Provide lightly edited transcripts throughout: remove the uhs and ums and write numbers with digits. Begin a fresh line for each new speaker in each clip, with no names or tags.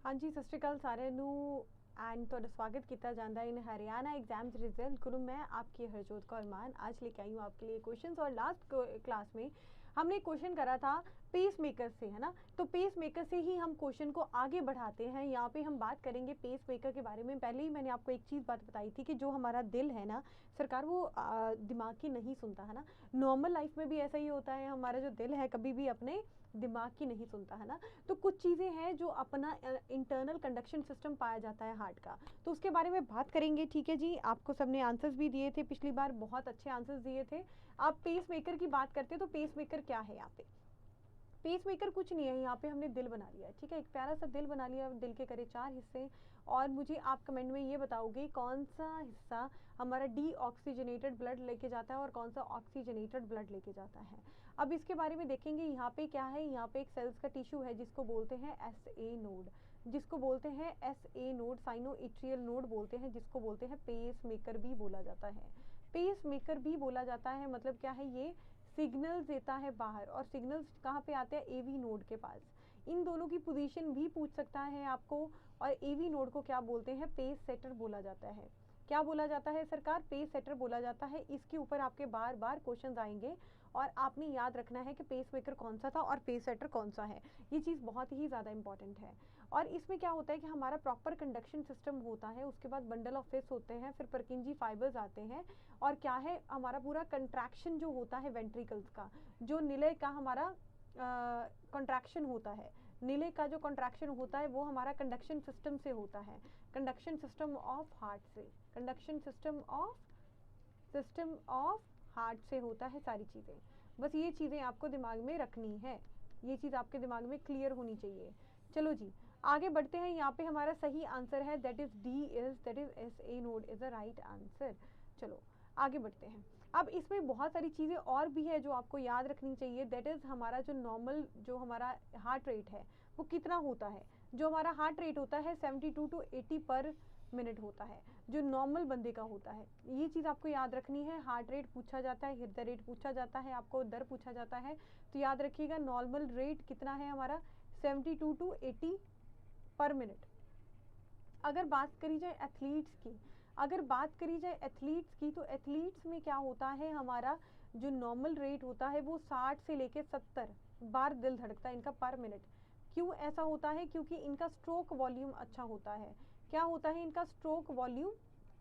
ਹਾਂਜੀ, ਸਤਿ ਸ਼੍ਰੀ ਅਕਾਲ ਸਾਰਿਆਂ ਨੂੰ ਐਂਡ ਤੁਹਾਡਾ स्वागत किया जाता है इन हरियाणा एग्जाम्स रिजल्ट गुरु। मैं आपकी हरजोत कौर मान आज लेके आई हूँ आपके लिए क्वेश्चंस। और लास्ट क्लास में हमने क्वेश्चन करा था पेस मेकर से, है ना। तो पेस मेकर से ही हम क्वेश्चन को आगे बढ़ाते हैं। यहाँ पे हम बात करेंगे पेस मेकर के बारे में। पहले ही मैंने आपको एक चीज़ बात बताई थी कि जो हमारा दिल है ना सरकार, वो दिमाग की नहीं सुनता, है ना। नॉर्मल लाइफ में भी ऐसा ही होता है, हमारा जो दिल है कभी भी अपने दिमाग की नहीं सुनता, है ना। तो कुछ चीज़ें हैं जो अपना इंटरनल कंडक्शन सिस्टम पाया जाता है हार्ट का, तो उसके बारे में बात करेंगे। ठीक है जी, आपको सबने आंसर्स भी दिए थे पिछली बार, बहुत अच्छे आंसर्स दिए थे। आप पेस मेकर की बात करते हैं तो पेस मेकर क्या है यहाँ पे? पेस मेकर कुछ नहीं है, यहाँ पे हमने दिल बना लिया है, ठीक है। एक प्यारा सा दिल बना लिया, दिल के करे 4 हिस्से। और मुझे आप कमेंट में ये बताओगे कौन सा हिस्सा हमारा डी ऑक्सीजनेटेड ब्लड लेके जाता है और कौन सा ऑक्सीजनेटेड ब्लड लेके जाता है। अब इसके बारे में देखेंगे। यहाँ पे क्या है, यहाँ पे एक सेल्स का टिश्यू है जिसको बोलते हैं SA नोड, जिसको बोलते हैं SA नोड, साइनोएट्रियल नोड बोलते हैं, जिसको बोलते हैं पेस मेकर भी बोला जाता है। पेस मेकर भी बोला जाता है मतलब क्या है, ये सिग्नल्स देता है बाहर। और सिग्नल्स कहाँ पे आते हैं? AV नोड के पास। इन दोनों की पोजीशन भी पूछ सकता है आपको। और AV नोड को क्या बोलते हैं? पेस सेटर बोला जाता है। क्या बोला जाता है सरकार? पेस सेटर बोला जाता है। इसके ऊपर आपके बार बार क्वेश्चन आएंगे और आपने याद रखना है कि पेस मेकर कौन सा था और पेस सेटर कौन सा है। ये चीज़ बहुत ही ज़्यादा इंपॉर्टेंट है। और इसमें क्या होता है कि हमारा प्रॉपर कंडक्शन सिस्टम होता है, उसके बाद बंडल ऑफ फिश होते हैं, फिर परकिंजी फाइबर्स आते हैं। और क्या है, हमारा पूरा कंट्रैक्शन जो होता है वेंट्रिकल्स का, जो निलय का हमारा कंट्रैक्शन होता है, निलय का जो कंट्रैक्शन होता है वो हमारा कंडक्शन सिस्टम से होता है, कंडक्शन सिस्टम ऑफ हार्ट से, कंडक्शन सिस्टम ऑफ हार्ट से होता है सारी चीज़ें। बस ये चीज़ें आपको दिमाग में रखनी है, ये चीज़ आपके दिमाग में क्लियर होनी चाहिए। चलो जी आगे बढ़ते हैं। यहाँ पे हमारा सही आंसर है that is SA node is the right answer. चलो आगे बढ़ते हैं। अब इसमें बहुत सारी चीज़ें और भी है जो आपको याद रखनी चाहिए। दैट इज़ हमारा जो नॉर्मल जो हमारा हार्ट रेट है वो कितना होता है। जो हमारा हार्ट रेट होता है 72 to 80 पर मिनट होता है, जो नॉर्मल बंदे का होता है। ये चीज़ आपको याद रखनी है। हार्ट रेट पूछा जाता है, हृदय रेट पूछा जाता है, आपको दर पूछा जाता है, तो याद रखिएगा नॉर्मल रेट कितना है हमारा 72 to 80 पर मिनट। अगर बात करी जाए एथलीट्स की, तो एथलीट्स में क्या होता है, हमारा जो नॉर्मल रेट होता है वो 60 से लेके 70 बार दिल धड़कता है इनका पर मिनट। क्यों ऐसा होता है? क्योंकि इनका स्ट्रोक वॉल्यूम अच्छा होता है। क्या होता है? इनका स्ट्रोक वॉल्यूम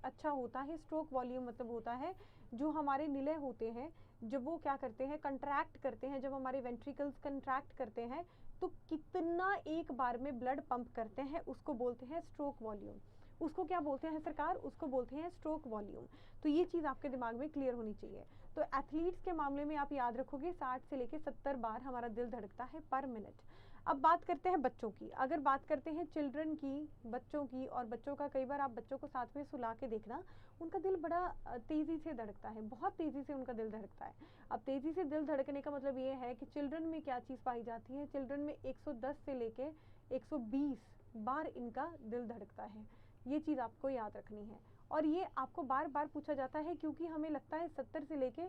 अच्छा होता है। स्ट्रोक वॉल्यूम मतलब होता है जो हमारे निलय होते हैं, जब वो क्या करते हैं, कंट्रैक्ट करते हैं, जब हमारे वेंट्रिकल्स कंट्रैक्ट करते हैं तो कितना एक बार में ब्लड पंप करते हैं उसको बोलते हैं स्ट्रोक वॉल्यूम। उसको क्या बोलते हैं सरकार? उसको बोलते हैं स्ट्रोक वॉल्यूम। तो ये चीज़ आपके दिमाग में क्लियर होनी चाहिए। तो एथलीट्स के मामले में आप याद रखोगे 60 से लेके 70 बार हमारा दिल धड़कता है पर मिनट। अब बात करते हैं बच्चों की। अगर बात करते हैं चिल्ड्रन की, बच्चों की, और बच्चों का कई बार आप बच्चों को साथ में सुला के देखना, उनका दिल बड़ा तेज़ी से धड़कता है, बहुत तेज़ी से उनका दिल धड़कता है। अब तेज़ी से दिल धड़कने का मतलब ये है कि चिल्ड्रन में क्या चीज़ पाई जाती है, चिल्ड्रन में 110 से लेके 120 बार इनका दिल धड़कता है। ये चीज़ आपको याद रखनी है। और ये आपको बार बार पूछा जाता है क्योंकि हमें लगता है 70 से लेके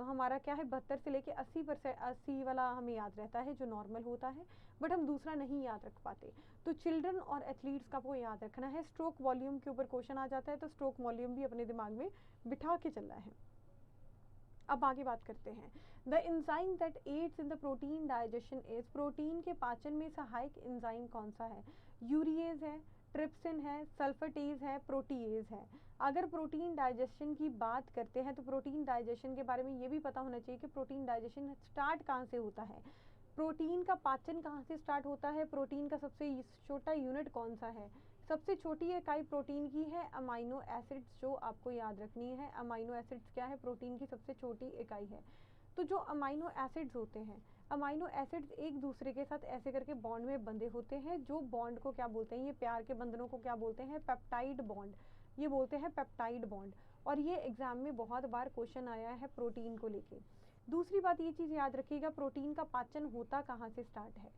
हमारा क्या है 72 से लेके 80% 80 वाला हमें याद रहता है जो नॉर्मल होता है, बट हम दूसरा नहीं याद रख पाते। तो चिल्ड्रन और एथलीट्स का वो याद रखना है। स्ट्रोक वॉल्यूम के ऊपर क्वेश्चन आ जाता है तो स्ट्रोक वॉल्यूम भी अपने दिमाग में बिठा के चलना है। अब आगे बात करते हैं। The enzyme that adds in the protein digestion is, protein के पाचन में सहायक एंजाइम कौन सा है? यूरिएज है, ट्रिप्सिन है, सल्फेटेज है, प्रोटीएज है। अगर प्रोटीन डाइजेशन की बात करते हैं तो प्रोटीन डाइजेशन के बारे में ये भी पता होना चाहिए कि प्रोटीन डाइजेशन स्टार्ट कहाँ से होता है, प्रोटीन का पाचन कहाँ से स्टार्ट होता है, प्रोटीन का सबसे छोटा यूनिट कौन सा है। सबसे छोटी इकाई प्रोटीन की है अमाइनो एसिड्स, जो आपको याद रखनी है। अमाइनो एसिड्स क्या है? प्रोटीन की सबसे छोटी इकाई है। तो जो अमाइनो एसिड्स होते हैं, अमाइनो एसिड्स एक दूसरे के साथ ऐसे करके बॉन्ड में बंधे होते हैं, जो बॉन्ड को क्या बोलते हैं, ये प्यार के बंधनों को क्या बोलते हैं? Peptide bond. ये बोलते हैं पेप्टाइड बॉन्ड। और ये एग्जाम में बहुत बार क्वेश्चन आया है प्रोटीन को लेके। दूसरी बात ये चीज़ याद रखिएगा, प्रोटीन का पाचन होता कहाँ से स्टार्ट है?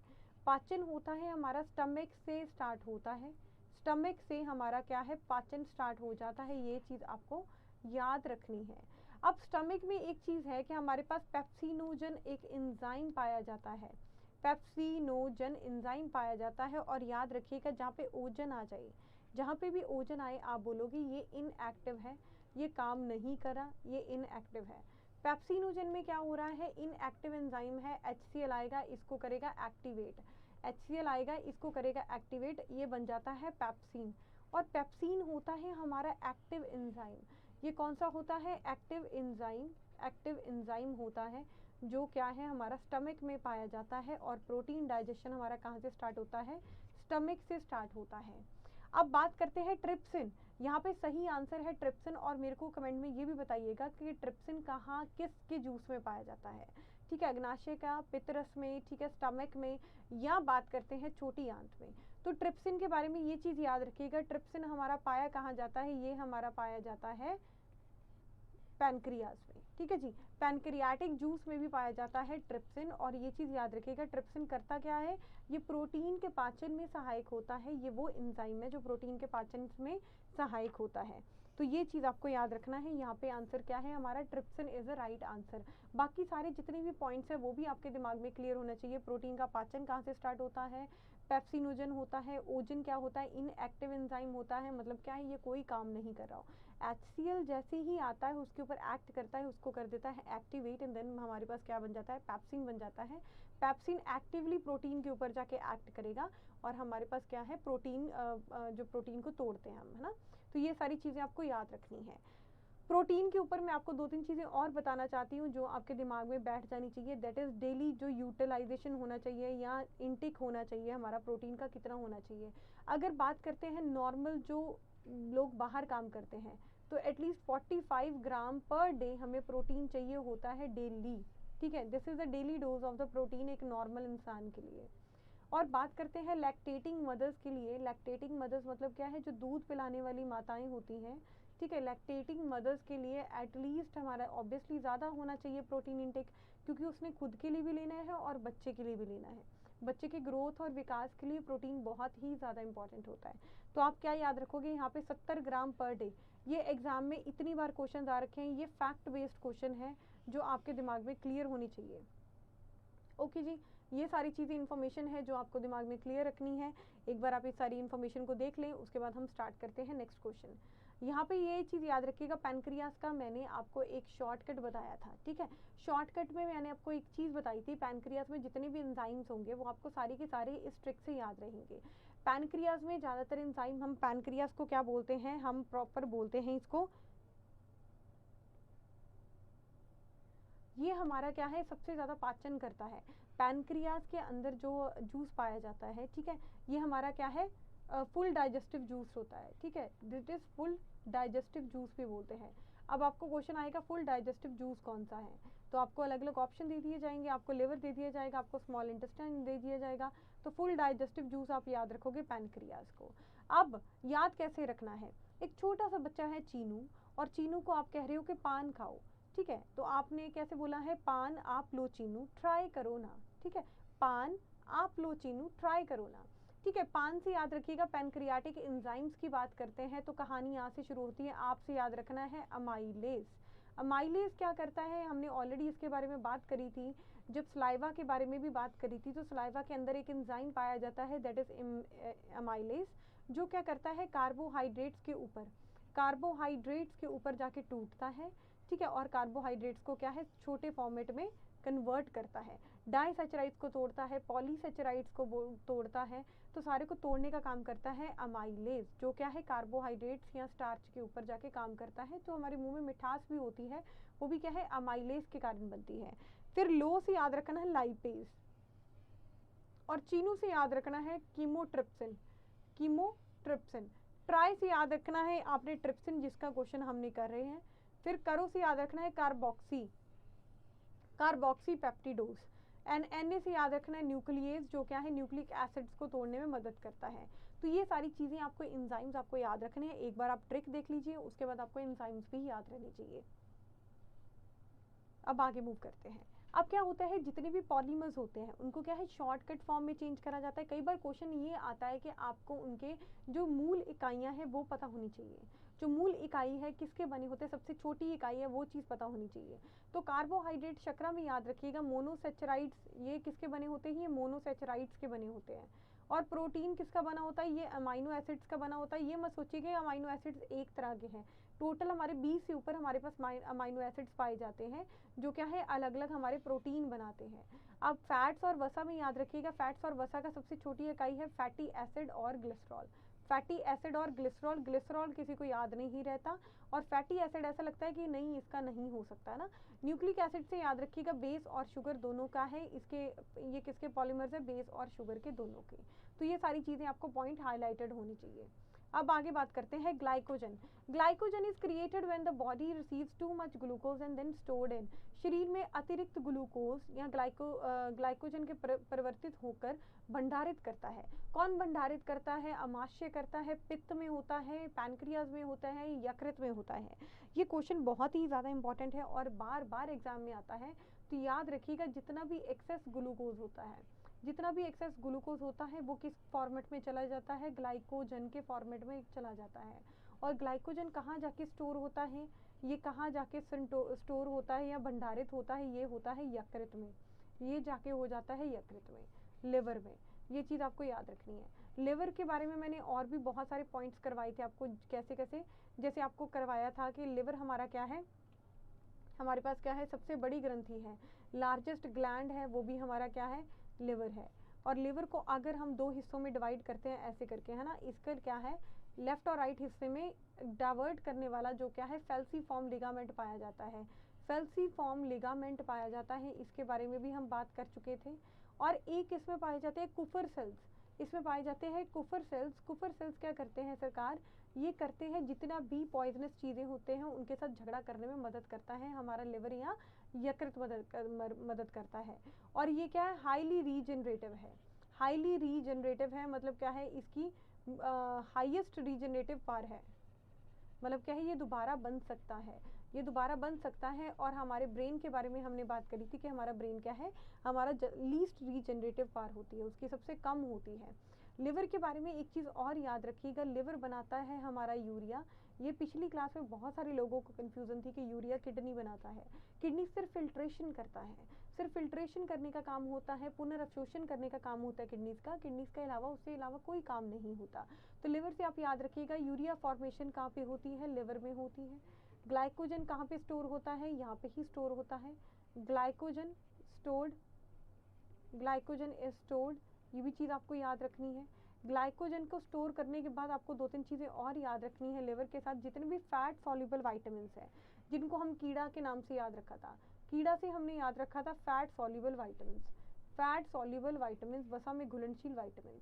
पाचन होता है हमारा स्टमक से स्टार्ट होता है। स्टमक से हमारा क्या है, पाचन स्टार्ट हो जाता है। ये चीज़ आपको याद रखनी है। अब स्टमक में एक चीज़ है कि हमारे पास पेप्सिनोजन एक एंजाइम पाया जाता है। पेप्सिनोजन एंजाइम पाया जाता है। और याद रखिएगा जहाँ पे ओजन आ जाए, जहाँ पे भी ओजन आए आप बोलोगे ये इनएक्टिव है, ये काम नहीं करा, ये इनएक्टिव है। पेप्सिनोजन में क्या हो रहा है, इनएक्टिव एंजाइम है, HCl आएगा, इसको करेगा एक्टिवेट, HCl आएगा, इसको करेगा एक्टिवेट, ये बन जाता है पेप्सिन। और पेप्सिन होता है हमारा एक्टिव एंजाइम। ये कौन सा होता है, एक्टिव एंजाइम, एक्टिव एंजाइम होता है जो क्या है हमारा स्टमक में पाया जाता है। और प्रोटीन डाइजेशन हमारा कहाँ से स्टार्ट होता है, स्टमक से स्टार्ट होता है। अब बात करते हैं ट्रिप्सिन। यहाँ पे सही आंसर है ट्रिप्सिन। और मेरे को कमेंट में ये भी बताइएगा कि ट्रिप्सिन कहाँ किसके जूस में पाया जाता है, ठीक है, अग्नाशय का, पित्तरस में, ठीक है, स्टमक में, या बात करते हैं छोटी आंत में। तो ट्रिप्सिन के बारे में ये चीज़ याद रखिएगा, ट्रिप्सिन हमारा पाया कहाँ जाता है, ये हमारा पाया जाता है पैनक्रियाज में, ठीक है जी, पैनक्रियाटिक जूस में भी पाया जाता है ट्रिप्सिन। और ये चीज़ याद रखिएगा ट्रिप्सिन करता क्या है, ये प्रोटीन के पाचन में सहायक होता है, ये वो एंजाइम है जो प्रोटीन के पाचन में सहायक होता है। तो ये चीज़ आपको याद रखना है। यहाँ पे आंसर क्या है हमारा, trypsin is a right answer. बाकी सारे जितने भी पॉइंट्स हैं वो भी आपके दिमाग में क्लियर होना चाहिए। प्रोटीन का पाचन कहाँ से स्टार्ट होता है, पेप्सिनोजन होता है, ओजन क्या होता है, इनएक्टिव एंजाइम होता है, मतलब क्या है, ये कोई काम नहीं कर रहा हो। HCl जैसे ही आता है उसके ऊपर एक्ट करता है, उसको कर देता है एक्टिवेट, एंड देन हमारे पास क्या बन जाता है, पेप्सिन बन जाता है। पेप्सिन एक्टिवली प्रोटीन के ऊपर जाके एक्ट करेगा और हमारे पास क्या है, प्रोटीन, जो प्रोटीन को तोड़ते हैं हम, है ना। तो ये सारी चीज़ें आपको याद रखनी है। प्रोटीन के ऊपर मैं आपको 2-3 चीज़ें और बताना चाहती हूँ जो आपके दिमाग में बैठ जानी चाहिए। दैट इज़ डेली जो यूटिलाइजेशन होना चाहिए या इनटेक होना चाहिए हमारा प्रोटीन का, कितना होना चाहिए। अगर बात करते हैं नॉर्मल जो लोग बाहर काम करते हैं तो एटलीस्ट 45 ग्राम पर डे हमें प्रोटीन चाहिए होता है डेली, ठीक है। This is the daily dose of the protein एक नॉर्मल इंसान के लिए। और बात करते हैं लैक्टेटिंग मदर्स के लिए। लैक्टेटिंग मदर्स मतलब क्या है, जो दूध पिलाने वाली माताएं होती हैं, ठीक है। लैक्टेटिंग मदर्स के लिए एटलीस्ट हमारा ऑब्वियसली ज़्यादा होना चाहिए प्रोटीन इंटेक, क्योंकि उसने खुद के लिए भी लेना है और बच्चे के लिए भी लेना है। बच्चे के ग्रोथ और विकास के लिए प्रोटीन बहुत ही ज़्यादा इंपॉर्टेंट होता है। तो आप क्या याद रखोगे यहाँ पे 70 ग्राम पर डे। ये एग्जाम में इतनी बार क्वेश्चन आ रखे हैं, ये फैक्ट बेस्ड क्वेश्चन है जो आपके दिमाग में क्लियर होनी चाहिए। ओके जी, ये सारी चीज़ें इन्फॉर्मेशन है जो आपको दिमाग में क्लियर रखनी है। एक बार आप इस सारी इन्फॉर्मेशन को देख लें, उसके बाद हम स्टार्ट करते हैं नेक्स्ट क्वेश्चन। यहाँ पे ये चीज़ याद रखिएगा, पैनक्रियास का मैंने आपको एक शॉर्टकट बताया था, ठीक है। शॉर्टकट में मैंने आपको एक चीज़ बताई थी, पैनक्रियास में जितने भी एंजाइम्स होंगे वो आपको सारे के सारे इस ट्रिक से याद रहेंगे। पैनक्रियास में ज़्यादातर एंजाइम, हम पैनक्रियास को क्या बोलते हैं, हम प्रॉपर बोलते हैं इसको, ये हमारा क्या है, सबसे ज़्यादा पाचन करता है। पैनक्रियास के अंदर जो जूस पाया जाता है, ठीक है, ये हमारा क्या है, फुल डाइजेस्टिव जूस होता है, ठीक है। This is full digestive juice भी बोलते हैं। अब आपको क्वेश्चन आएगा फुल डाइजेस्टिव जूस कौन सा है, तो आपको अलग अलग ऑप्शन दे दिए जाएंगे, आपको लिवर दे दिया जाएगा, आपको स्मॉल इंटेस्टाइन दे दिया जाएगा। तो फुल डाइजेस्टिव जूस आप याद रखोगे पैनक्रियास को। अब याद कैसे रखना है, एक छोटा सा बच्चा है चीनू, और चीनू को आप कह रहे हो कि पान खाओ, ठीक है। तो आपने कैसे बोला है, पान आप लो चीनू ट्राई करो ना, ठीक है, पान आप लो चीनू ट्राई करो ना, ठीक है। पान से याद रखिएगा पैनक्रियाटिक एंजाइम्स की बात करते हैं तो कहानी यहाँ से शुरू होती है, आपसे याद रखना है अमाइलेज। अमाइलेज क्या करता है, हमने ऑलरेडी इसके बारे में बात करी थी, जब सलाइवा के बारे में भी बात करी थी। तो सलाइवा के अंदर एक एंजाइम पाया जाता है, दैट इज अमाइलेज, जो क्या करता है, कार्बोहाइड्रेट्स के ऊपर जाके टूटता है, ठीक है, और कार्बोहाइड्रेट्स को क्या है, छोटे फॉर्मेट में कन्वर्ट करता है, डाइसैचराइड्स को तोड़ता है, पॉलीसैचराइड्स को तोड़ता है। तो सारे को तोड़ने का काम करता है अमाइलेज, जो क्या है, कार्बोहाइड्रेट्स या स्टार्च के ऊपर जाके काम करता है। तो हमारे मुंह में मिठास भी होती है, वो भी क्या है, अमाइलेज के कारण बनती है। फिर लो से याद रखना है लाइपेज, और चीनू से याद रखना है कीमोट्रिप्सिन, ट्राई से याद रखना है आपने ट्रिप्सिन, जिसका क्वेश्चन हमने कर रहे हैं। फिर करो से याद रखना है कार्बोक्सी पेप्टिडोज, एंड एन से याद रखना है न्यूक्लियेज, जो क्या है, न्यूक्लिक एसिड्स को तोड़ने में मदद करता है। तो ये सारी चीज़ें आपको, एंजाइम्स आपको याद रखने हैं। एक बार आप ट्रिक देख लीजिए, उसके बाद आपको एंजाइम्स भी याद रहने चाहिए। अब आगे मूव करते हैं। अब क्या होता है, जितने भी पॉलीमर्स होते हैं उनको क्या है, शॉर्टकट फॉर्म में चेंज करा जाता है। कई बार क्वेश्चन ये आता है कि आपको उनके जो मूल इकाइयां हैं वो पता होनी चाहिए। जो मूल इकाई है किसके बने होते हैं, सबसे छोटी इकाई है, वो चीज़ पता होनी चाहिए। तो कार्बोहाइड्रेट शर्करा में याद रखिएगा मोनोसेचराइड्स, ये किसके बने होते हैं, ये मोनोसेचराइड्स के बने होते हैं। और प्रोटीन किसका बना होता है, ये अमाइनो एसिड्स का बना होता है। ये मत सोचिए कि अमाइनो एसिड्स एक तरह के हैं, टोटल हमारे 20 से ऊपर हमारे पास अमाइनो एसिड्स पाए जाते हैं, जो क्या है अलग अलग हमारे प्रोटीन बनाते हैं। अब फैट्स और वसा में याद रखिएगा, फैट्स और वसा का सबसे छोटी इकाई है फैटी एसिड और ग्लिसरॉल। फैटी एसिड और ग्लिसरॉल, ग्लिसरॉल किसी को याद नहीं रहता, और फैटी एसिड ऐसा लगता है कि नहीं इसका नहीं हो सकता ना। न्यूक्लिक एसिड से याद रखिएगा बेस और शुगर दोनों का है, इसके ये किसके पॉलीमर्स है, बेस और शुगर के दोनों के। तो ये सारी चीज़ें आपको पॉइंट हाईलाइटेड होनी चाहिए। अब आगे बात करते हैं glycogen. Glycogen is created when the body receives too much glucose and then stored in. शरीर में अतिरिक्त ग्लूकोज या ग्लाइकोजन के परिवर्तित होकर भंडारित करता है। कौन भंडारित करता है, अमाशय करता है, पित्त में होता है, पैनक्रियाज में होता है, यकृत में होता है। ये क्वेश्चन बहुत ही ज़्यादा इंपॉर्टेंट है और बार बार एग्जाम में आता है। तो याद रखिएगा जितना भी एक्सेस ग्लूकोज होता है, जितना भी एक्सेस ग्लूकोज होता है वो किस फॉर्मेट में चला जाता है, ग्लाइकोजन के फॉर्मेट में चला जाता है। और ग्लाइकोजन कहाँ जाके स्टोर होता है, ये कहाँ जाके स्टोर होता है या भंडारित होता है, ये होता है यकृत में, ये जाके हो जाता है यकृत में, लिवर में। ये चीज़ आपको याद रखनी है। लिवर के बारे में मैंने और भी बहुत सारे पॉइंट्स करवाए थे आपको, कैसे कैसे, जैसे आपको करवाया था कि लिवर हमारा क्या है, हमारे पास क्या है, सबसे बड़ी ग्रंथि है, लार्जेस्ट ग्लैंड है, वो भी हमारा क्या है, लिवर है। और लिवर को अगर हम दो हिस्सों में डिवाइड करते हैं ऐसे करके, है ना, इसका क्या है, लेफ्ट और राइट हिस्से में डाइवर्ट करने वाला जो क्या है फेल्सीफॉर्म लिगामेंट पाया जाता है, फेल्सीफॉर्म लिगामेंट पाया जाता है, इसके बारे में भी हम बात कर चुके थे। और एक इसमें पाए जाते हैं कुफर सेल्स, इसमें पाए जाते हैं कुफर सेल्स। कुफर सेल्स क्या करते हैं सरकार, ये करते हैं जितना भी पॉइजनस चीज़ें होते हैं उनके साथ झगड़ा करने में मदद करता है हमारा लिवर या यकृत मदद करता है। और ये क्या है, हाईली रीजनरेटिव है, हाईली रीजनरेटिव है, मतलब क्या है, इसकी हाईएस्ट रीजनरेटिव पावर है, मतलब क्या है, ये दोबारा बन सकता है, ये दोबारा बन सकता है। और हमारे ब्रेन के बारे में हमने बात करी थी कि हमारा ब्रेन क्या है, हमारा लीस्ट रीजनरेटिव पावर होती है, उसकी सबसे कम होती है। लिवर के बारे में एक चीज़ और याद रखिएगा, लिवर बनाता है हमारा यूरिया। ये पिछली क्लास में बहुत सारे लोगों को कन्फ्यूज़न थी कि यूरिया किडनी बनाता है, किडनी सिर्फ फिल्ट्रेशन करता है, सिर्फ फिल्ट्रेशन करने का काम होता है, पुनर्अवशोषण करने का काम होता है किडनीज का, किडनीज के अलावा उसके अलावा कोई काम नहीं होता। तो लिवर से आप याद रखिएगा यूरिया फॉर्मेशन कहाँ पे होती है, लिवर में होती है। ग्लाइकोजन कहाँ पे स्टोर होता है, यहाँ पे ही स्टोर होता है। Glycogen stored, glycogen is stored, ये भी चीज़ आपको याद रखनी है। ग्लाइकोजन को स्टोर करने के बाद आपको दो तीन चीज़ें और याद रखनी है लिवर के साथ, जितने भी फैट सॉल्युबल वाइटामिन है, जिनको हम कीड़ा के नाम से याद रखा था, कीड़ा से हमने याद रखा था fat soluble vitamin, fat soluble vitamin, वसा में घुलनशील वाइटामिन।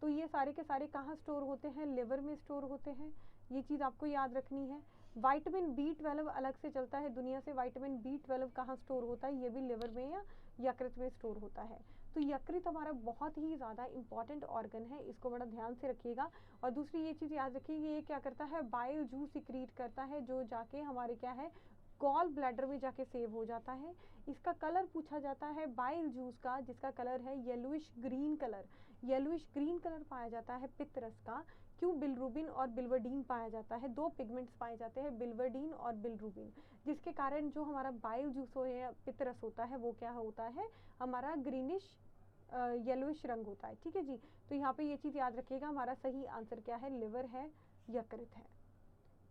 तो ये सारे के सारे कहाँ स्टोर होते हैं, लिवर में स्टोर होते हैं, ये चीज़ आपको याद रखनी है। विटामिन B12 अलग से चलता है दुनिया से, विटामिन B12 कहाँ स्टोर होता है, ये भी लिवर में या यकृत में स्टोर होता है। तो यकृत हमारा बहुत ही ज़्यादा इंपॉर्टेंट ऑर्गन है, इसको बड़ा ध्यान से रखिएगा। और दूसरी ये चीज़ याद रखिए, ये क्या करता है, बाइल जूस सिक्रीट करता है, जो जाके हमारे क्या है, गॉल ब्लैडर में जाके सेव हो जाता है। इसका कलर पूछा जाता है बाइल जूस का, जिसका कलर है yellowish green colour, yellowish green colour पाया जाता है पित्त रस का। क्यों, बिलरुबिन और बिल्वर्डीन पाया जाता है, दो पिगमेंट्स पाए जाते हैं, बिल्वर्डीन और बिलरुबिन, जिसके कारण जो हमारा बाइल जूस हो या पित्त रस होता है वो क्या होता है, हमारा ग्रीनिश येलोइश रंग होता है। ठीक है जी, तो यहाँ पे ये चीज़ याद रखिएगा, हमारा सही आंसर क्या है, लिवर है, यकृत है।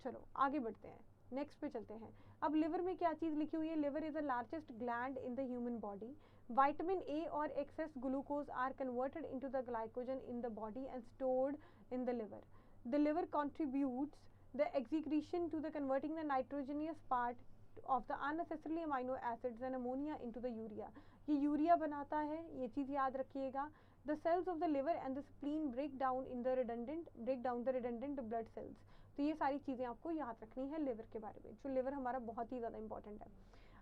चलो आगे बढ़ते हैं, नेक्स्ट पे चलते हैं। अब लिवर में क्या चीज़ लिखी हुई है, liver is the largest gland in the human body. Vitamin A और excess glucose are converted into the glycogen in the body and stored in the liver. The liver contributes the excretion to the converting the nitrogenous part of the unnecessarily amino acids and ammonia into the urea. ये urea बनाता है, ये चीज़ याद रखिएगा। The cells of the liver and the spleen break down the redundant blood cells. तो ये सारी चीज़ें आपको याद रखनी है लिवर के बारे में, जो लिवर हमारा बहुत ही ज़्यादा इंपॉर्टेंट है।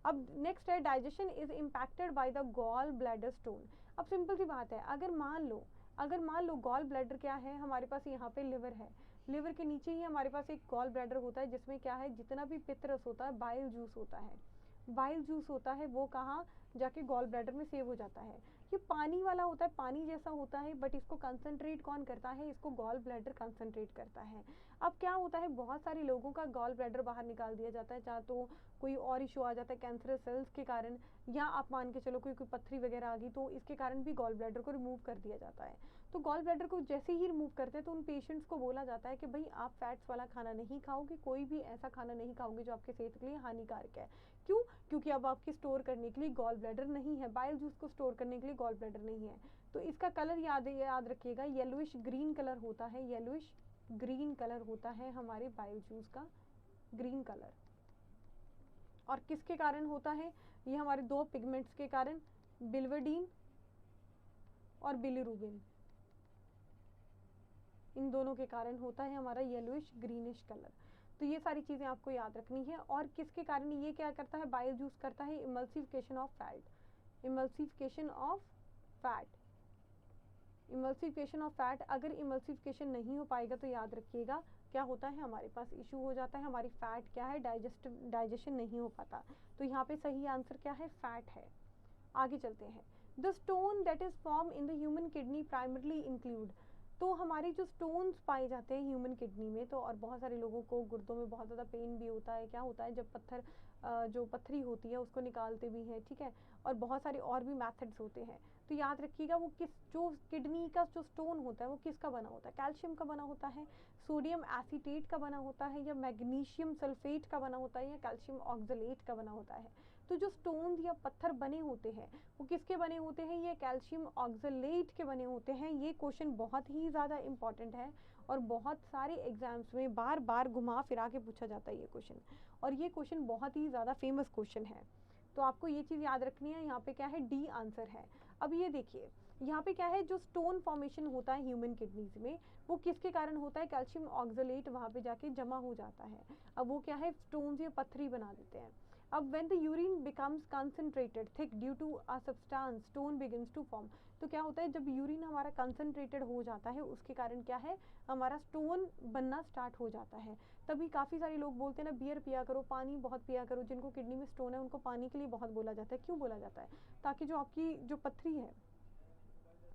अब नेक्स्ट है digestion is impacted by the gall bladder stone. अब सिंपल सी बात है, अगर मान लो गॉल ब्लैडर क्या है, हमारे पास यहाँ पे लिवर है, लिवर के नीचे ही हमारे पास एक गॉल ब्लैडर होता है, जिसमें क्या है, जितना भी पित्त रस होता है, बाइल जूस होता है, बाइल जूस होता है, वो कहाँ जाके गॉल ब्लैडर में सेव हो जाता है। ये पानी वाला होता है, पानी जैसा होता है, बट इसको कंसंट्रेट कौन करता है, इसको गॉल ब्लैडर कंसंट्रेट करता है। अब क्या होता है, बहुत सारे लोगों का गॉल ब्लैडर बाहर निकाल दिया जाता है, चाहे तो कोई और इशू आ जाता है कैंसरस सेल्स के कारण, या आप मान के चलो कोई पत्थरी वगैरह आ गई तो इसके कारण भी गॉल ब्लैडर को रिमूव कर दिया जाता है। तो गॉल ब्लैडर को जैसे ही रिमूव करते हैं तो उन पेशेंट्स को बोला जाता है कि भाई आप फैट्स वाला खाना नहीं खाओगे, कोई भी ऐसा खाना नहीं खाओगे जो आपके सेहत के लिए हानिकारक है। क्यों? क्योंकि अब आपकी स्टोर करने के लिए गॉल ब्लैडर नहीं है, बाइल जूस को स्टोर करने के लिए गॉल ब्लैडर नहीं है। तो इसका कलर याद रखिएगा, येलोइश ग्रीन कलर होता है, येलोइश ग्रीन कलर होता है हमारे बाइल जूस का, ग्रीन कलर। और किसके कारण होता है? ये हमारे दो पिगमेंट्स के कारण, बिल्वर्डिन और बिलिरुबिन, इन दोनों के कारण होता है हमारा येलोइश ग्रीनिश कलर। तो ये सारी चीज़ें आपको याद रखनी है। और किसके कारण ये क्या करता है, बाइल जूस करता है emulsification of fat, emulsification of fat, emulsification of fat. अगर इमल्सिफिकेशन नहीं हो पाएगा तो याद रखिएगा क्या होता है, हमारे पास इशू हो जाता है, हमारी फैट क्या है, डाइजेशन नहीं हो पाता। तो यहाँ पे सही आंसर क्या है, फैट है। आगे चलते हैं। The stone that is form in the human kidney primarily include. तो हमारे जो स्टोन्स पाए जाते हैं ह्यूमन किडनी में, तो और बहुत सारे लोगों को गुर्दों में बहुत ज़्यादा पेन भी होता है, क्या होता है जब जो पत्थरी होती है उसको निकालते भी हैं, ठीक है, और बहुत सारे और भी मेथड्स होते हैं। तो याद रखिएगा वो जो किडनी का जो स्टोन होता है वो किसका बना होता है, कैल्शियम का बना होता है, सोडियम एसीटेट का बना होता है, या मैग्नीशियम सल्फेट का बना होता है, या कैल्शियम ऑक्सलेट का बना होता है। तो जो स्टोन्स या पत्थर बने होते हैं वो किसके बने होते हैं, ये कैल्शियम ऑक्सलेट के बने होते हैं। ये क्वेश्चन बहुत ही ज़्यादा इंपॉर्टेंट है और बहुत सारे एग्जाम्स में बार बार घुमा फिरा के पूछा जाता है ये क्वेश्चन, और ये क्वेश्चन बहुत ही ज़्यादा फेमस क्वेश्चन है। तो आपको ये चीज़ याद रखनी है। यहाँ पे क्या है, डी आंसर है। अब ये देखिए यहाँ पे क्या है, जो स्टोन फॉर्मेशन होता है ह्यूमन किडनीज में वो किसके कारण होता है, कैल्शियम ऑक्सलेट वहाँ पे जाके जमा हो जाता है। अब वो क्या है, स्टोन्स या पत्थरी बना देते हैं। अब when the urine becomes concentrated thick due to a substance stone begins to form। तो क्या होता है, जब यूरिन हमारा कंसनट्रेटेड हो जाता है उसके कारण क्या है, हमारा स्टोन बनना स्टार्ट हो जाता है। तभी काफ़ी सारे लोग बोलते हैं ना, बियर पिया करो, पानी बहुत पिया करो। जिनको किडनी में स्टोन है उनको पानी के लिए बहुत बोला जाता है। क्यों बोला जाता है? ताकि जो आपकी जो पत्थरी है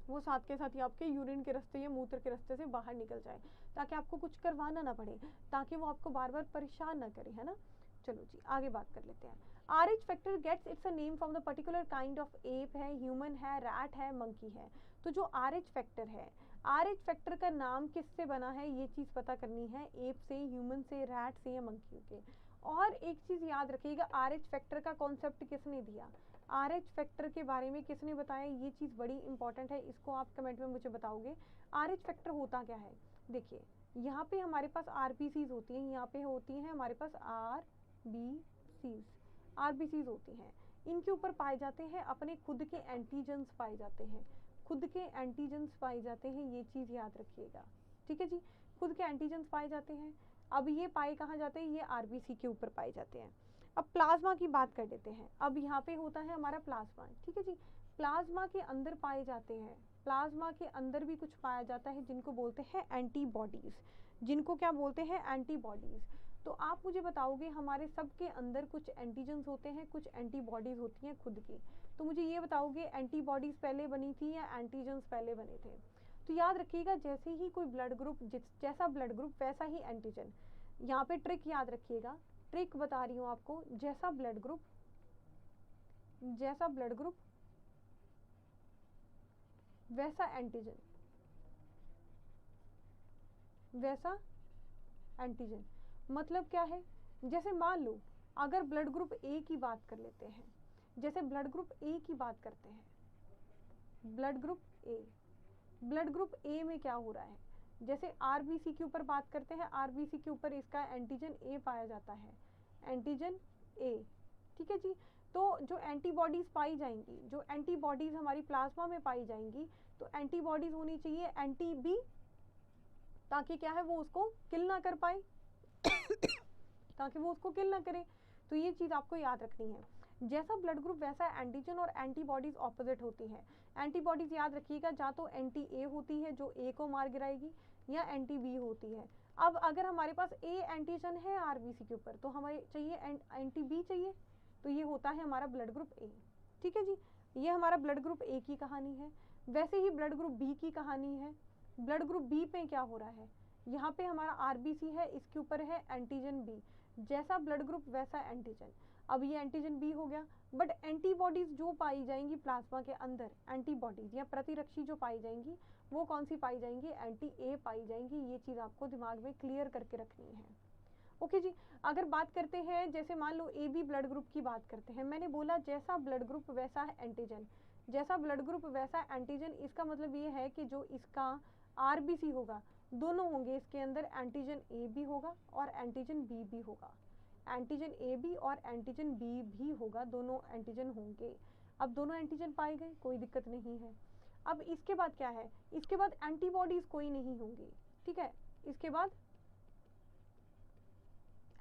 वो साथ के साथ ही आपके यूरिन के रास्ते या मूत्र के रास्ते से बाहर निकल जाए, ताकि आपको कुछ करवाना ना पड़े, ताकि वो आपको बार बार परेशान ना करे, है ना। चलो जी आगे बात कर लेते हैं। RH factor gets its a name from the particular kind of ape है, ह्यूमन है, रैट है, मंकी है। तो जो RH फैक्टर है, RH फैक्टर का नाम किससे बना है ये चीज़ पता करनी है, एप से, ह्यूमन से, रैट से, या मंकी के। और एक चीज़ याद रखिएगा, RH फैक्टर का कॉन्सेप्ट किसने दिया, RH फैक्टर के बारे में किसने बताया, ये चीज़ बड़ी इंपॉर्टेंट है, इसको आप कमेंट में मुझे बताओगे। RH फैक्टर होता क्या है? देखिए यहाँ पे हमारे पास RBCs होती हैं, यहाँ पे होती हैं हमारे पास RBCs होती हैं। इनके ऊपर पाए जाते हैं अपने खुद के एंटीजेंस पाए जाते हैं, खुद के एंटीजेंस पाए जाते हैं, ये चीज़ याद रखिएगा, ठीक है जी। खुद के एंटीजेंस पाए जाते हैं। अब ये पाए कहाँ जाते हैं, ये RBC के ऊपर पाए जाते हैं। अब प्लाज्मा की बात कर लेते हैं। अब यहाँ पे होता है हमारा प्लाज्मा, ठीक है जी। प्लाज्मा के अंदर पाए जाते हैं, प्लाज्मा के अंदर भी कुछ पाया जाता है जिनको बोलते हैं एंटीबॉडीज़, जिनको क्या बोलते हैं, एंटीबॉडीज़। तो आप मुझे बताओगे हमारे सबके अंदर कुछ एंटीजेंस होते हैं, कुछ एंटीबॉडीज़ होती हैं खुद की। तो मुझे ये बताओगे एंटीबॉडीज़ पहले बनी थी या एंटीजेंस पहले बने थे? तो याद रखिएगा, जैसे ही कोई ब्लड ग्रुप, जैसा ब्लड ग्रुप वैसा ही एंटीजन। यहाँ पे ट्रिक याद रखिएगा, ट्रिक बता रही हूँ आपको, जैसा ब्लड ग्रुप वैसा एंटीजन, वैसा एंटीजन। मतलब क्या है, जैसे मान लो अगर ब्लड ग्रुप ए की बात कर लेते हैं, जैसे ब्लड ग्रुप ए की बात करते हैं, ब्लड ग्रुप ए में क्या हो रहा है, जैसे RBC के ऊपर बात करते हैं, RBC के ऊपर इसका एंटीजन ए पाया जाता है, एंटीजन ए, ठीक है जी। तो जो एंटीबॉडीज़ पाई जाएंगी, जो एंटीबॉडीज़ हमारी प्लाज्मा में पाई जाएंगी, तो एंटीबॉडीज़ होनी चाहिए एंटी बी, ताकि क्या है वो उसको किल ना कर पाए ताकि वो उसको किल ना करे। तो ये चीज़ आपको याद रखनी है, जैसा ब्लड ग्रुप वैसा एंटीजन, और एंटीबॉडीज़ ऑपोजिट होती हैं। एंटीबॉडीज़ याद रखिएगा, या तो एंटी ए होती है जो ए को मार गिराएगी, या एंटी बी होती है। अब अगर हमारे पास ए एंटीजन है RBC के ऊपर, तो हमें चाहिए एंटी बी चाहिए, तो ये होता है हमारा ब्लड ग्रुप ए, ठीक है जी। ये हमारा ब्लड ग्रुप ए की कहानी है। वैसे ही ब्लड ग्रुप बी की कहानी है। ब्लड ग्रुप बी पे क्या हो रहा है, यहाँ पे हमारा आरबीसी है, इसके ऊपर है एंटीजन बी, जैसा ब्लड ग्रुप वैसा एंटीजन। अब ये एंटीजन बी हो गया, बट एंटीबॉडीज जो पाई जाएंगी प्लाज्मा के अंदर, एंटीबॉडीज या प्रतिरक्षी जो पाई जाएंगी वो कौन सी पाई जाएंगी, एंटी ए पाई जाएंगी। ये चीज़ आपको दिमाग में क्लियर करके रखनी है। ओके जी। अगर बात करते हैं, जैसे मान लो ए बी ब्लड ग्रुप की बात करते हैं, मैंने बोला जैसा ब्लड ग्रुप वैसा एंटीजन, जैसा ब्लड ग्रुप वैसा एंटीजन, इसका मतलब ये है कि जो इसका आरबीसी होगा दोनों होंगे इसके अंदर, एंटीजन ए भी होगा और एंटीजन बी भी होगा, एंटीजन ए बी और एंटीजन बी भी होगा, दोनों एंटीजन होंगे। अब दोनों एंटीजन पाए गए, कोई दिक्कत नहीं है। अब इसके बाद क्या है, इसके बाद एंटीबॉडीज कोई नहीं होंगी, ठीक है, इसके बाद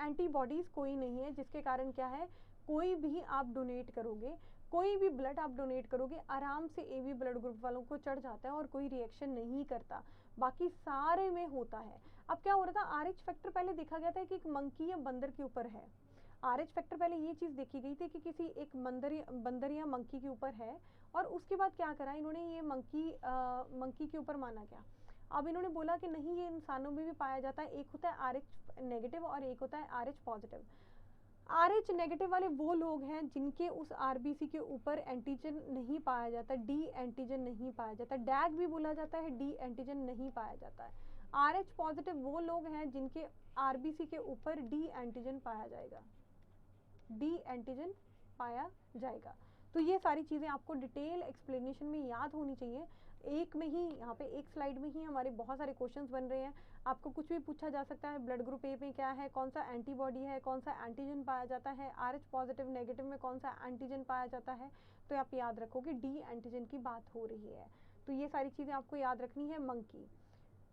एंटीबॉडीज कोई नहीं है, जिसके कारण क्या है, कोई भी आप डोनेट करोगे, कोई भी ब्लड आप डोनेट करोगे, आराम से ए बी ब्लड ग्रुप वालों को चढ़ जाता है और कोई रिएक्शन नहीं करता, बाकी सारे में होता है। अब क्या हो रहा था, आरएच फैक्टर पहले देखा गया था कि एक मंकी या बंदर के ऊपर है। आरएच फैक्टर पहले ये चीज़ देखी गई थी कि किसी एक बंदर या मंकी के ऊपर है, और उसके बाद क्या करा इन्होंने, ये मंकी के ऊपर माना गया। अब इन्होंने बोला कि नहीं, ये इंसानों में भी पाया जाता है, एक होता है आरएच नेगेटिव और एक होता है आरएच पॉजिटिव। आरएच नेगेटिव वाले वो लोग हैं जिनके उस आरबीसी के ऊपर एंटीजन नहीं पाया जाता, डी एंटीजन नहीं पाया जाता, डैग भी बोला जाता है, डी एंटीजन नहीं पाया जाता है। आरएच पॉजिटिव वो लोग हैं जिनके आरबीसी के ऊपर डी एंटीजन पाया जाएगा, डी एंटीजन पाया जाएगा। तो ये सारी चीज़ें आपको डिटेल एक्सप्लेनेशन में याद होनी चाहिए। एक में ही, यहाँ पे एक स्लाइड में ही हमारे बहुत सारे क्वेश्चंस बन रहे हैं, आपको कुछ भी पूछा जा सकता है। ब्लड ग्रुप ए में क्या है, कौन सा एंटीबॉडी है, कौन सा एंटीजन पाया जाता है, आरएच पॉजिटिव नेगेटिव में कौन सा एंटीजन पाया जाता है, तो आप याद रखोगे डी एंटीजन की बात हो रही है। तो ये सारी चीज़ें आपको याद रखनी है। मंकी,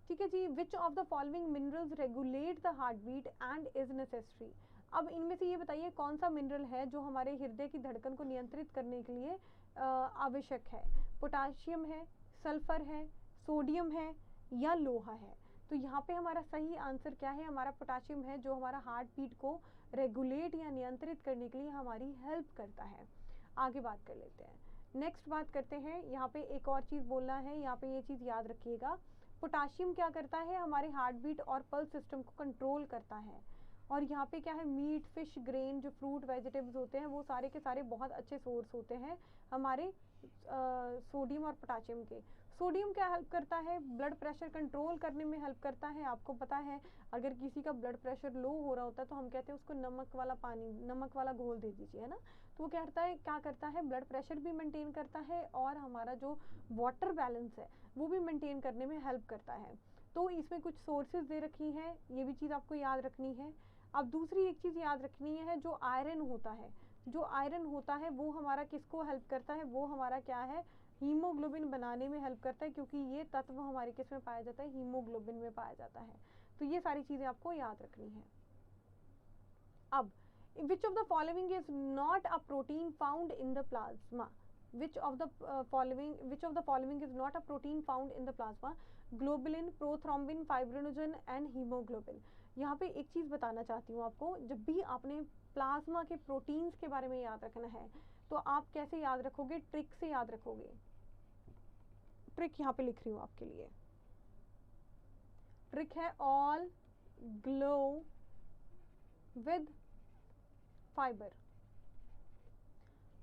ठीक है जी। Which of the following minerals regulate the heart beat and is necessary. अब इनमें से ये बताइए कौन सा मिनरल है जो हमारे हृदय की धड़कन को नियंत्रित करने के लिए आवश्यक है। पोटाशियम है, सल्फर है, सोडियम है या लोहा है। तो यहाँ पे हमारा सही आंसर क्या है, हमारा पोटाशियम है, जो हमारा हार्ट बीट को रेगुलेट या नियंत्रित करने के लिए हमारी हेल्प करता है। आगे बात कर लेते हैं, नेक्स्ट बात करते हैं। यहाँ पे एक और चीज़ बोलना है, यहाँ पे ये चीज़ याद रखिएगा, पोटाशियम क्या करता है, हमारे हार्ट बीट और पल्स सिस्टम को कंट्रोल करता है। और यहाँ पे क्या है, मीट, फिश, ग्रेन, जो फ्रूट वेजिटेबल्स होते हैं वो सारे के सारे बहुत अच्छे सोर्स होते हैं हमारे सोडियम और पोटाशियम के। सोडियम क्या हेल्प करता है, ब्लड प्रेशर कंट्रोल करने में हेल्प करता है। आपको पता है अगर किसी का ब्लड प्रेशर लो हो रहा होता है तो हम कहते हैं उसको नमक वाला पानी, नमक वाला घोल दे दीजिए, है ना। तो वो क्या करता है, ब्लड प्रेशर भी मेंटेन करता है और हमारा जो वाटर बैलेंस है वो भी मेंटेन करने में हेल्प करता है। तो इसमें कुछ सोर्सेज दे रखी हैं, ये भी चीज़ आपको याद रखनी है। अब दूसरी एक चीज़ याद रखनी है, जो आयरन होता है, जो आयरन होता है वो हमारा किसको हेल्प करता है, वो हमारा क्या है, हीमोग्लोबिन बनाने में हेल्प करता है, क्योंकि ये तत्व हमारे किस में पाया जाता है, हीमोग्लोबिन में पाया जाता है। तो ये सारी चीज़ें आपको याद रखनी है। अब विच of the following is not a protein found in the plasma, which of the following is not a protein found in the plasma, globulin, prothrombin, fibrinogen and hemoglobin। यहाँ पे एक चीज़ बताना चाहती हूँ आपको, जब भी आपने प्लाज्मा के प्रोटीन्स के बारे में याद रखना है तो आप कैसे याद रखोगे, ट्रिक से याद रखोगे। ट्रिक यहाँ पे लिख रही हूँ आपके लिए, ट्रिक है all glow with fibre.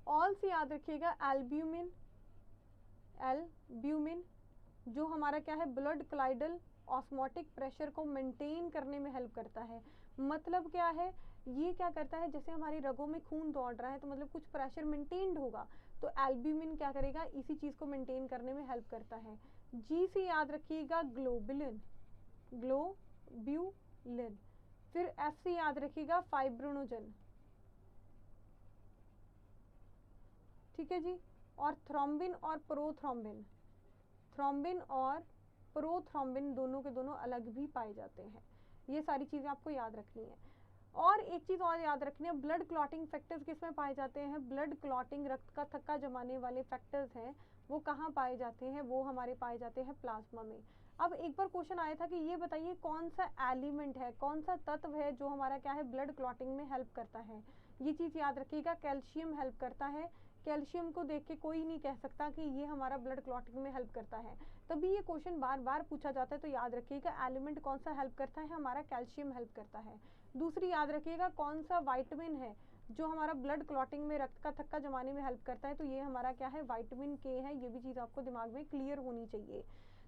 All से याद रखिएगा एल्ब्यूमिन, एल्ब्यूमिन जो हमारा क्या है, ब्लड क्लाइडल ऑस्मोटिक प्रेशर को मेंटेन करने में हेल्प करता है। मतलब क्या है, ये क्या करता है, जैसे हमारी रगों में खून दौड़ रहा है तो मतलब कुछ प्रेशर मेंटेन्ड होगा, तो एल्ब्यूमिन क्या करेगा, इसी चीज़ को मेंटेन करने में हेल्प करता है। जी से याद रखिएगा ग्लोबुलिन, ग्लोब्यूलिन। फिर एफ से याद रखिएगा फाइब्रिनोजन, ठीक है जी। और थ्रोम्बिन और प्रोथ्रोम्बिन, थ्रोम्बिन और प्रोथ्रोम्बिन दोनों के दोनों अलग भी पाए जाते हैं। ये सारी चीज़ें आपको याद रखनी है। और एक चीज़ और याद रखनी है, ब्लड क्लॉटिंग फैक्टर्स किस में पाए जाते हैं, ब्लड क्लॉटिंग, रक्त का थक्का जमाने वाले फैक्टर्स हैं वो कहाँ पाए जाते हैं, वो हमारे पाए जाते हैं प्लाज्मा में। अब एक बार क्वेश्चन आया था कि ये बताइए कौन सा एलिमेंट है, कौन सा तत्व है जो हमारा क्या है, ब्लड क्लॉटिंग में हेल्प करता है। ये चीज़ याद रखिएगा, कैल्शियम हेल्प करता है, कैल्शियम को देख के कोई नहीं कह सकता कि ये हमारा ब्लड क्लॉटिंग में हेल्प करता है। तभी ये क्वेश्चन बार बार पूछा जाता है, तो याद रखिएगा एलिमेंट कौन सा हेल्प करता है, हमारा कैल्शियम हेल्प करता है। दूसरी याद रखिएगा कौन सा वाइटामिन है जो हमारा ब्लड क्लॉटिंग में, रक्त का थक्का जमाने में हेल्प करता है, तो ये हमारा क्या है, विटामिन के है। ये भी चीज़ आपको दिमाग में क्लियर होनी चाहिए।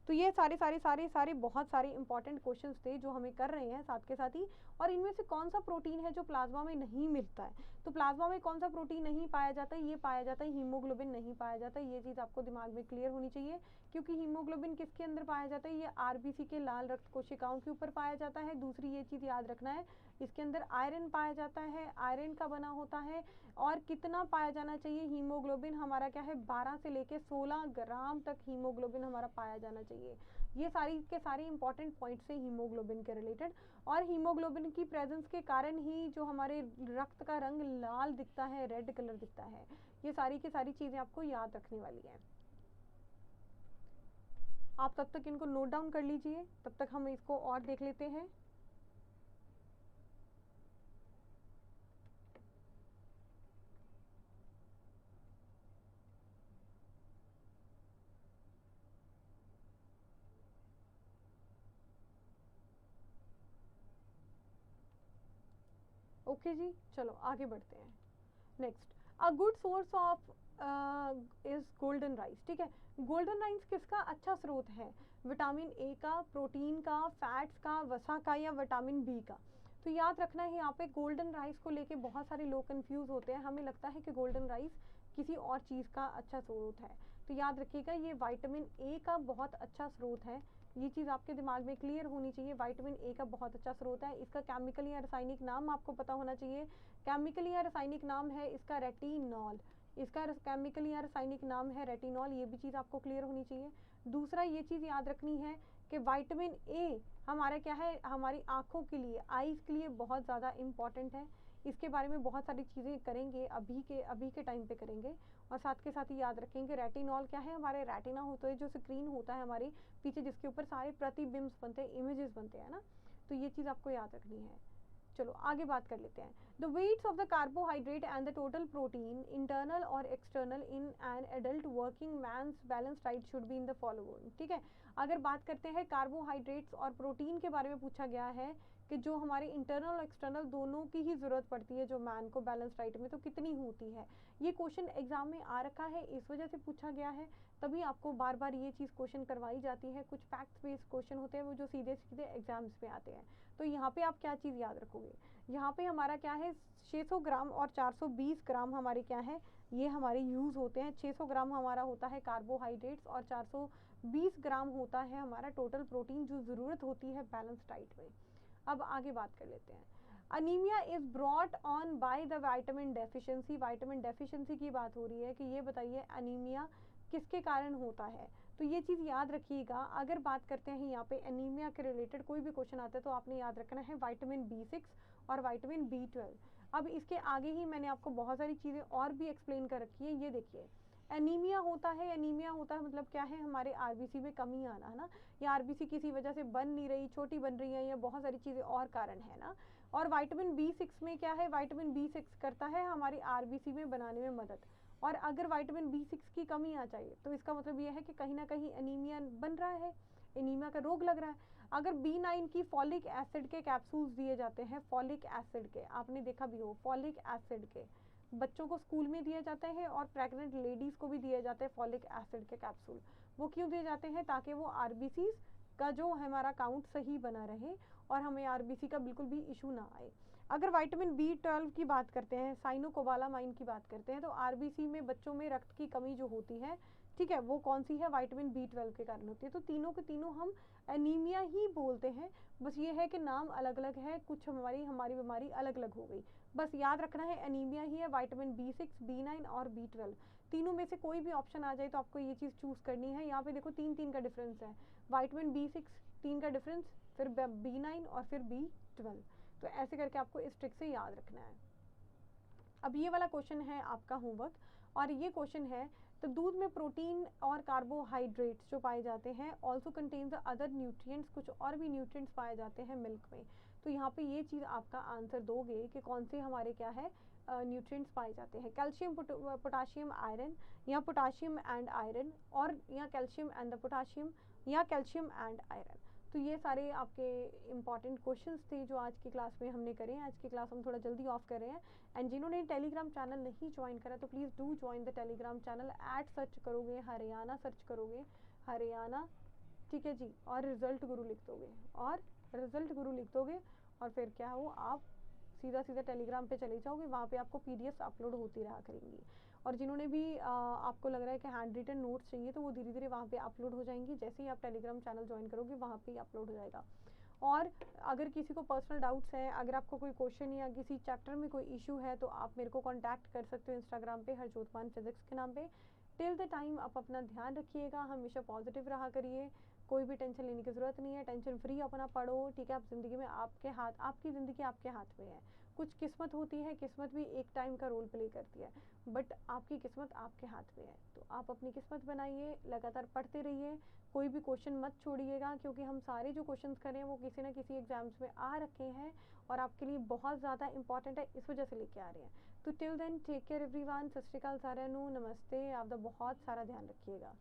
तो ये सारे बहुत सारे इंपॉर्टेंट क्वेश्चंस थे जो हमें कर रहे हैं साथ के साथ ही। और इनमें से कौन सा प्रोटीन है जो प्लाज्मा में नहीं मिलता है, तो प्लाज्मा में कौन सा प्रोटीन नहीं पाया जाता है, ये पाया जाता है हीमोग्लोबिन नहीं पाया जाता है। ये चीज़ आपको दिमाग में क्लियर होनी चाहिए, क्योंकि हीमोग्लोबिन किसके अंदर पाया जाता है, ये आरबीसी के लाल रक्त कोशिकाओं के ऊपर पाया जाता है। दूसरी ये चीज़ याद रखना है, इसके अंदर आयरन पाया जाता है, आयरन का बना होता है। और कितना पाया जाना चाहिए, हीमोग्लोबिन हमारा क्या है, 12 से लेके 16 ग्राम तक हीमोग्लोबिन हमारा पाया जाना चाहिए। ये सारी के सारे इंपॉर्टेंट पॉइंट्स हैं हीमोग्लोबिन के रिलेटेड। और हीमोग्लोबिन की प्रेजेंस के कारण ही जो हमारे रक्त का रंग लाल दिखता है, रेड कलर दिखता है। ये सारी की सारी चीज़ें आपको याद रखने वाली हैं। आप तब तक इनको नोट डाउन कर लीजिए, तब तक हम इसको और देख लेते हैं। ओके जी, चलो आगे बढ़ते हैं। Next, a good source of is golden rice. ठीक है, गोल्डन राइस किसका अच्छा स्रोत है, विटामिन ए का, प्रोटीन का, फैट्स का, वसा का, या विटामिन बी का। तो याद रखना है यहाँ पे गोल्डन राइस को लेके बहुत सारे लोग कंफ्यूज होते हैं, हमें लगता है कि गोल्डन राइस किसी और चीज़ का अच्छा स्रोत है। तो याद रखिएगा ये विटामिन ए का बहुत अच्छा स्रोत है। ये चीज़ आपके दिमाग में क्लियर होनी चाहिए, विटामिन ए का बहुत अच्छा स्रोत है। इसका केमिकल या रासायनिक नाम आपको पता होना चाहिए। केमिकल या रासायनिक नाम है इसका रेटिनॉल। इसका केमिकल या रासायनिक नाम है रेटिनॉल, ये भी चीज़ आपको क्लियर होनी चाहिए। दूसरा ये चीज़ याद रखनी है कि विटामिन ए हमारा क्या है, हमारी आँखों के लिए, आईज़ के लिए बहुत ज़्यादा इम्पॉर्टेंट है। इसके बारे में बहुत सारी चीज़ें करेंगे, अभी के टाइम पे करेंगे। और साथ के साथ ही याद रखेंगे रेटिनॉल क्या है, हमारे रेटिना होता है जो स्क्रीन होता है हमारे पीछे, जिसके ऊपर सारे प्रतिबिंब बनते हैं, इमेजेस बनते हैं ना। तो ये चीज़ आपको याद रखनी है। चलो आगे बात कर लेते हैं। The weights of the carbohydrate and the total protein internal और external in an adult working man's balance diet should be in the following. ठीक है, अगर बात करते हैं कार्बोहाइड्रेट्स और प्रोटीन के बारे में पूछा गया है कि जो हमारे इंटरनल और एक्सटर्नल दोनों की ही ज़रूरत पड़ती है जो मैन को बैलेंस डाइट में, तो कितनी होती है। ये क्वेश्चन एग्जाम में आ रखा है, इस वजह से पूछा गया है, तभी आपको बार बार ये चीज़ क्वेश्चन करवाई जाती है। कुछ फैक्ट बेस्ड क्वेश्चन होते हैं वो जो सीधे सीधे एग्जाम्स में आते हैं। तो यहाँ पे आप क्या चीज़ याद रखोगे, यहाँ पे हमारा क्या है, 600 ग्राम और 420 ग्राम हमारे क्या है, ये हमारे यूज़ होते हैं। 600 ग्राम हमारा होता है कार्बोहाइड्रेट्स और 420 ग्राम होता है हमारा टोटल प्रोटीन जो ज़रूरत होती है बैलेंस डाइट में। अब आगे बात कर लेते हैं। Anaemia is brought on by the vitamin deficiency. Vitamin deficiency की बात हो रही है कि ये बताइए अनीमिया किसके कारण होता है। तो ये चीज़ याद रखिएगा, अगर बात करते हैं यहाँ पे एनीमिया के रिलेटेड कोई भी क्वेश्चन आता है तो आपने याद रखना है विटामिन B6 और विटामिन B12। अब इसके आगे ही मैंने आपको बहुत सारी चीज़ें और भी एक्सप्लेन कर रखी है। ये देखिए, एनीमिया होता है मतलब क्या है, हमारे आरबीसी में कमी आना है ना, या आरबीसी किसी वजह से बन नहीं रही, छोटी बन रही है, या बहुत सारी चीज़ें और कारण है ना। और विटामिन B6 में क्या है, विटामिन B6 करता है हमारी आरबीसी में बनाने में मदद। और अगर विटामिन B6 की कमी आ जाए तो इसका मतलब यह है कि कहीं ना कहीं एनीमिया बन रहा है, एनीमिया का रोग लग रहा है। अगर B9 की फॉलिक एसिड के कैप्सूल्स दिए जाते हैं, फॉलिक एसिड के, आपने देखा भी हो, फॉलिक एसिड के बच्चों को स्कूल में दिए जाते हैं और प्रेग्नेंट लेडीज़ को भी दिए जाते हैं फॉलिक एसिड के कैप्सूल। वो क्यों दिए जाते हैं, ताकि वो आरबीसी का जो हमारा काउंट सही बना रहे और हमें आरबीसी का बिल्कुल भी इशू ना आए। अगर विटामिन B12 की बात करते हैं, साइनोकोबालामाइन की बात करते हैं, तो आरबीसी में बच्चों में रक्त की कमी जो होती है, ठीक है, वो कौन सी है, विटामिन B12 के कारण होती है। तो तीनों के तीनों हम एनीमिया ही बोलते हैं, बस ये है कि नाम अलग अलग है, कुछ हमारी बीमारी अलग अलग हो गई। बस याद रखना है एनीमिया ही है, विटामिन B6, B9 और B12 तीनों में से कोई भी ऑप्शन आ जाए तो आपको ये चीज़ चूज़ करनी है। यहाँ पे देखो तीन का डिफरेंस है, विटामिन B6 3 का डिफरेंस, फिर B9 और फिर B12। तो ऐसे करके आपको इस ट्रिक से याद रखना है। अब ये वाला क्वेश्चन है आपका होमवर्क, और ये क्वेश्चन है, तो दूध में प्रोटीन और कार्बोहाइड्रेट्स जो पाए जाते हैं also contains the other nutrients, कुछ और भी न्यूट्रिएंट्स पाए जाते हैं मिल्क में। तो यहाँ पे ये चीज़ आपका आंसर दोगे कि कौन से हमारे क्या है, न्यूट्रिएंट्स पाए जाते हैं, कैल्शियम, पोटाशियम, आयरन, या पोटाशियम एंड आयरन, और या कैल्शियम एंड द पोटाशियम, या कैल्शियम एंड आयरन। तो ये सारे आपके इंपॉर्टेंट क्वेश्चंस थे जो आज की क्लास में हमने करे हैं। आज की क्लास हम थोड़ा जल्दी ऑफ कर रहे हैं। एंड जिन्होंने टेलीग्राम चैनल नहीं ज्वाइन करा तो please do join the Telegram channel. Add search करोगे हरियाणा, सर्च करोगे हरियाणा, ठीक है जी, और रिजल्ट गुरु लिख दोगे, और रिजल्ट गुरु लिख दोगे, और फिर क्या हो, आप सीधा सीधा टेलीग्राम पे चले जाओगे, वहाँ पे आपको पीडीएफ अपलोड होती रहा करेंगी। और जिन्होंने भी आपको लग रहा है कि हैंड रिटन नोट्स चाहिए तो वो धीरे धीरे वहाँ पे अपलोड हो जाएंगी। जैसे ही आप टेलीग्राम चैनल ज्वाइन करोगे वहाँ पे ही अपलोड हो जाएगा। और अगर किसी को पर्सनल डाउट्स हैं, अगर आपको कोई क्वेश्चन या किसी चैप्टर में कोई इशू है तो आप मेरे को कॉन्टैक्ट कर सकते हो इंस्टाग्राम पे हरजोत मान फिजिक्स के नाम पे। टिल द टाइम आप अपना ध्यान रखिएगा, हमेशा पॉजिटिव रहा करिए, कोई भी टेंशन लेने की ज़रूरत नहीं है, टेंशन फ्री अपना पढ़ो, ठीक है। आप ज़िंदगी में आपके हाथ, आपकी ज़िंदगी आपके हाथ में है। कुछ किस्मत होती है, किस्मत भी एक टाइम का रोल प्ले करती है, बट आपकी किस्मत आपके हाथ में है। तो आप अपनी किस्मत बनाइए, लगातार पढ़ते रहिए, कोई भी क्वेश्चन मत छोड़िएगा, क्योंकि हम सारे जो क्वेश्चंस कर रहे हैं वो किसी ना किसी एग्जाम्स में आ रखे हैं और आपके लिए बहुत ज़्यादा इंपॉर्टेंट है, इस वजह से लेके आ रहे हैं। तो till then take care everyone, Sat Shri अकाल साਰਿਆਂ ਨੂੰ, नमस्ते, आपका बहुत सारा ध्यान रखिएगा।